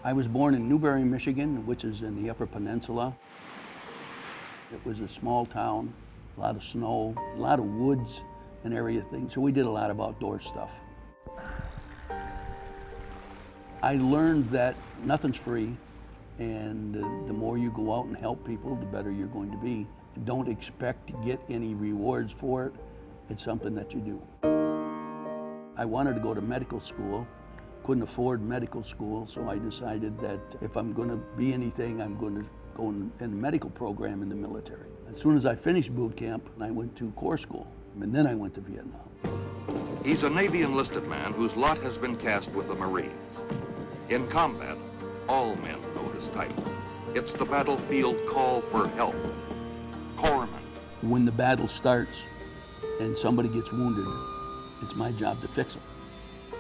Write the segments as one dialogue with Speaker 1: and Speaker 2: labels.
Speaker 1: I was born in Newberry, Michigan, which is in the Upper Peninsula. It was a small town, a lot of snow, a lot of woods and area things, so we did a lot of outdoor stuff. I learned that nothing's free, and the more you go out and help people, the better you're going to be. Don't expect to get any rewards for it. It's something that you do. I wanted to go to medical school, couldn't afford medical school, so I decided that if I'm going to be anything, I'm going to go in a medical program in the military. As soon as I finished boot camp, I went to Corps school, and then I went to Vietnam.
Speaker 2: He's a Navy enlisted man whose lot has been cast with the Marines. In combat, all men know his type. It's the battlefield call for help. Corpsman.
Speaker 1: When the battle starts and somebody gets wounded, it's my job to fix them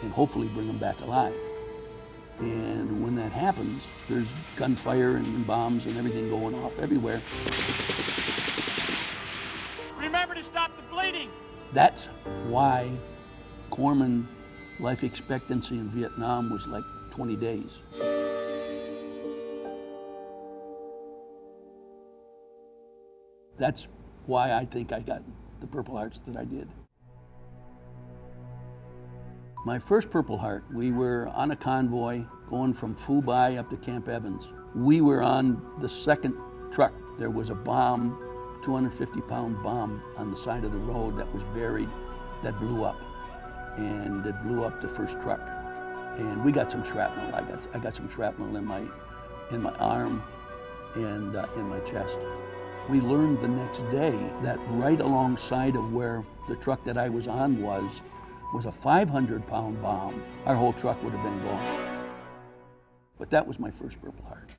Speaker 1: and hopefully bring them back alive. And when that happens, there's gunfire and bombs and everything going off everywhere.
Speaker 3: Remember to stop the bleeding.
Speaker 1: That's why corpsman life expectancy in Vietnam was like 20 days. That's why I think I got the Purple Hearts that I did. My first Purple Heart, we were on a convoy going from Phu Bai up to Camp Evans. We were on the second truck. There was a bomb, 250-pound bomb on the side of the road that was buried that blew up. And it blew up the first truck. And we got some shrapnel. I got some shrapnel in my arm and in my chest. We learned the next day that right alongside of where the truck that I was on was a 500-pound bomb. Our whole truck would have been gone. But that was my first Purple Heart.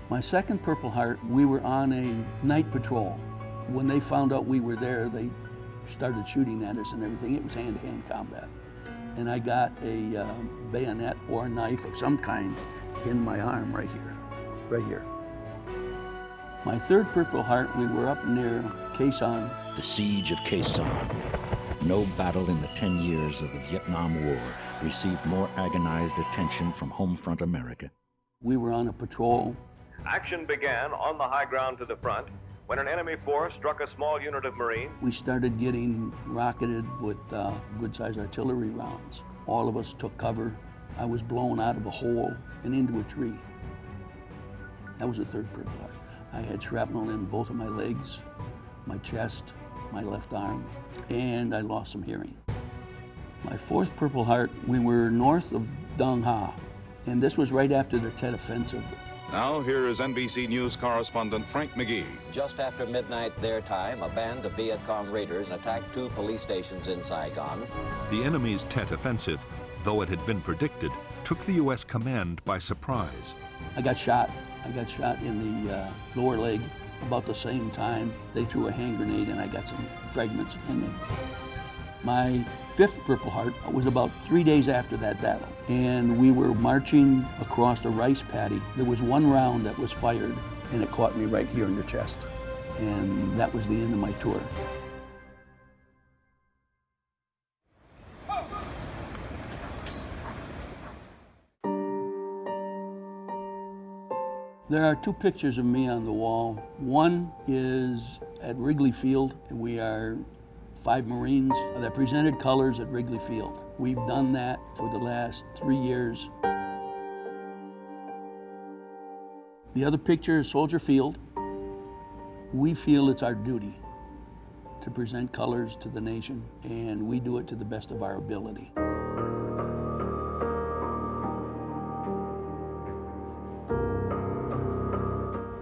Speaker 1: My second Purple Heart, we were on a night patrol. When they found out we were there, they started shooting at us and everything. It was hand-to-hand combat. And I got a bayonet or a knife of some kind in my arm right here. My third Purple Heart, we were up near Khe Sanh.
Speaker 4: The siege of Khe Sanh. No battle in the 10 years of the Vietnam War received more agonized attention from home front America.
Speaker 1: We were on a patrol.
Speaker 5: Action began on the high ground to the front when an enemy force struck a small unit of Marines.
Speaker 1: We started getting rocketed with good-sized artillery rounds. All of us took cover. I was blown out of a hole and into a tree. That was the third Purple Heart. I had shrapnel in both of my legs, my chest, my left arm, and I lost some hearing. My fourth Purple Heart, we were north of Dong Ha, and this was right after the Tet Offensive.
Speaker 6: Now here is NBC News correspondent Frank McGee.
Speaker 7: Just after midnight their time, a band of Viet Cong raiders attacked 2 police stations in Saigon.
Speaker 8: The enemy's Tet Offensive, though it had been predicted, took the U.S. command by surprise.
Speaker 1: I got shot. I got shot in the lower leg about the same time. They threw a hand grenade and I got some fragments in me. My fifth Purple Heart was about 3 days after that battle, and we were marching across a rice paddy. There was one round that was fired and it caught me right here in the chest, and that was the end of my tour. There are 2 pictures of me on the wall. One is at Wrigley Field. We are 5 Marines that presented colors at Wrigley Field. We've done that for the last 3 years. The other picture is Soldier Field. We feel it's our duty to present colors to the nation, and we do it to the best of our ability.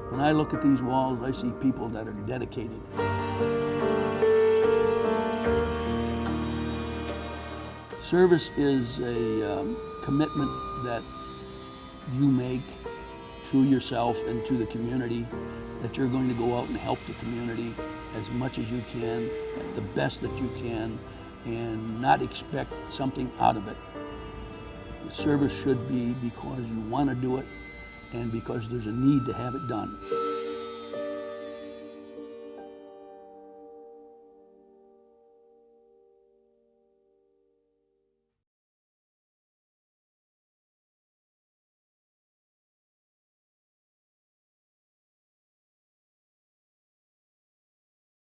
Speaker 1: When I look at these walls, I see people that are dedicated. Service is a commitment that you make to yourself and to the community, that you're going to go out and help the community as much as you can, the best that you can, and not expect something out of it. The service should be because you want to do it and because there's a need to have it done.